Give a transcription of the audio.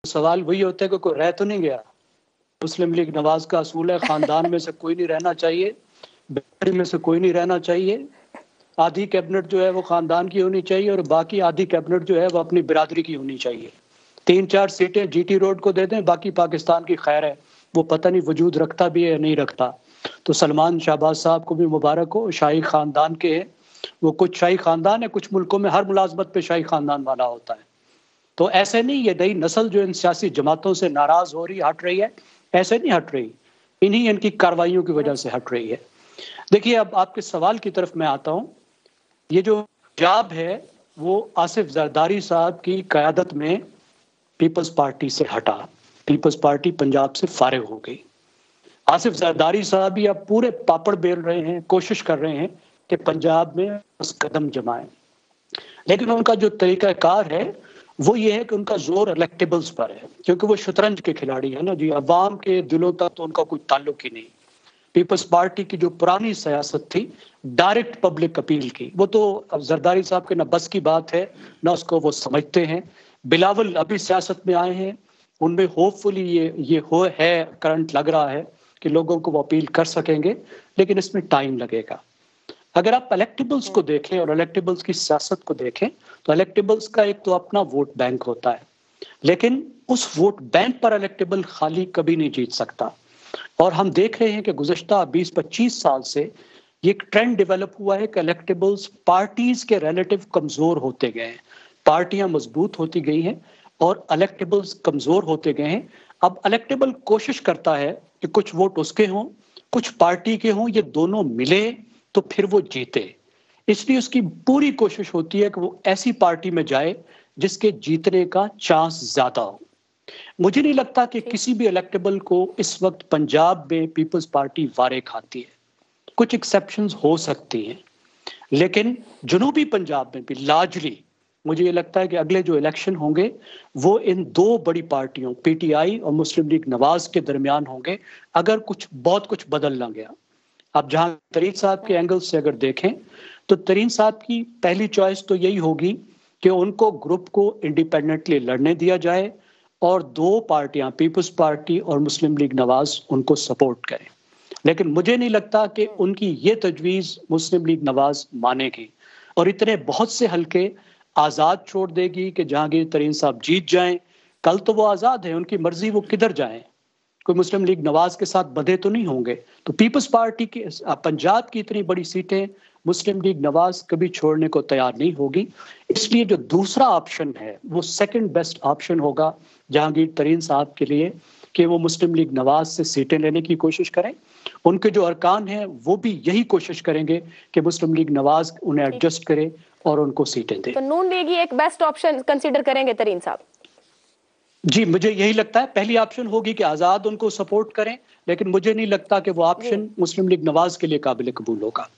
सवाल वही होता है कि कोई रह तो नहीं गया। मुस्लिम लीग नवाज का असूल है, खानदान में से कोई नहीं रहना चाहिए, बिरादरी में से कोई नहीं रहना चाहिए। आधी कैबिनेट जो है वो खानदान की होनी चाहिए और बाकी आधी कैबिनेट जो है वो अपनी बिरादरी की होनी चाहिए। 3-4 सीटें जीटी रोड को दे दें, बाकी पाकिस्तान की खैर है। वो पता नहीं वजूद रखता भी है या नहीं रखता। तो सलमान शहबाज साहब को भी मुबारक हो, शाही खानदान के हैं वो। कुछ शाही खानदान है, कुछ मुल्कों में हर मुलाजमत पे शाही खानदान वाला होता है। तो ऐसे नहीं, ये नई नस्ल जो इन सियासी जमातों से नाराज हो रही हट रही है, ऐसे नहीं हट रही, इन्हीं इनकी कार्रवाइयों की वजह से हट रही है। देखिए, अब आपके सवाल की तरफ मैं आता हूँ। ये जो पंजाब है वो आसिफ जरदारी साहब की क़यादत में पीपल्स पार्टी से हटा, पीपल्स पार्टी पंजाब से फारिग हो गई। आसिफ जरदारी साहब भी अब पूरे पापड़ बेल रहे हैं, कोशिश कर रहे हैं कि पंजाब में कदम जमाएं, लेकिन उनका जो तरीकाकार है वो ये है कि उनका जोर इलेक्टेबल्स पर है, क्योंकि वो शतरंज के खिलाड़ी है ना जी। अवाम के दिलों तक तो उनका कोई ताल्लुक ही नहीं। पीपल्स पार्टी की जो पुरानी सियासत थी डायरेक्ट पब्लिक अपील की, वो तो अब जरदारी साहब के ना बस की बात है, ना उसको वो समझते हैं। बिलावल अभी सियासत में आए हैं, उनमें होपफुली ये हो है, करंट लग रहा है कि लोगों को वो अपील कर सकेंगे, लेकिन इसमें टाइम लगेगा। अगर आप इलेक्टेबल्स को देखें और इलेक्टेबल्स की सियासत को देखें तो इलेक्टेबल्स का एक तो अपना वोट बैंक होता है, लेकिन उस वोट बैंक पर इलेक्टेबल खाली कभी नहीं जीत सकता। और हम देख रहे हैं कि गुज़श्ता 20-25 साल से ये एक ट्रेंड डेवलप हुआ है कि इलेक्टेबल्स पार्टीज के रिलेटिव कमजोर होते गए हैं, पार्टियां मजबूत होती गई हैं और इलेक्टेबल्स कमजोर होते गए हैं। अब इलेक्टेबल कोशिश करता है कि कुछ वोट उसके हों, कुछ पार्टी के हों, ये दोनों मिले तो फिर वो जीते। इसलिए उसकी पूरी कोशिश होती है कि वो ऐसी पार्टी में जाए जिसके जीतने का चांस ज्यादा हो। मुझे नहीं लगता कि किसी भी इलेक्टेबल को इस वक्त पंजाब में पीपल्स पार्टी वारे खाती है। कुछ एक्सेप्शंस हो सकती हैं, लेकिन जनूबी पंजाब में भी लार्जली मुझे ये लगता है कि अगले जो इलेक्शन होंगे वो इन दो बड़ी पार्टियों पीटीआई और मुस्लिम लीग नवाज के दरमियान होंगे, अगर बहुत कुछ बदल ना गया। अब जहां तरीन साहब के एंगल से अगर देखें तो तरीन साहब की पहली चॉइस तो यही होगी कि उनको ग्रुप को इंडिपेंडेंटली लड़ने दिया जाए और दो पार्टियां पीपल्स पार्टी और मुस्लिम लीग नवाज उनको सपोर्ट करें। लेकिन मुझे नहीं लगता कि उनकी ये तजवीज़ मुस्लिम लीग नवाज मानेगी और इतने बहुत से हल्के आज़ाद छोड़ देगी कि जहांगीर तरीन साहब जीत जाएं। कल तो वो आज़ाद है, उनकी मर्जी वो किधर जाएं, कोई मुस्लिम लीग नवाज के साथ बंधे तो नहीं होंगे। तो पीपल्स पार्टी की पंजाब की इतनी बड़ी सीटें मुस्लिम लीग नवाज कभी छोड़ने को तैयार नहीं होगी। इसलिए जो दूसरा ऑप्शन है वो सेकंड बेस्ट ऑप्शन होगा जहांगीर तरीन साहब के लिए कि वो मुस्लिम लीग नवाज से सीटें लेने की कोशिश करें। उनके जो अरकान हैं वो भी यही कोशिश करेंगे कि मुस्लिम लीग नवाज उन्हें एडजस्ट करे और उनको सीटें दे। तो नून लीग ही एक बेस्ट ऑप्शन कंसीडर करेंगे तरीन साहब? जी, मुझे यही लगता है। पहली ऑप्शन होगी कि आजाद उनको सपोर्ट करें, लेकिन मुझे नहीं लगता कि वो ऑप्शन मुस्लिम लीग नवाज के लिए काबिल कबूल होगा।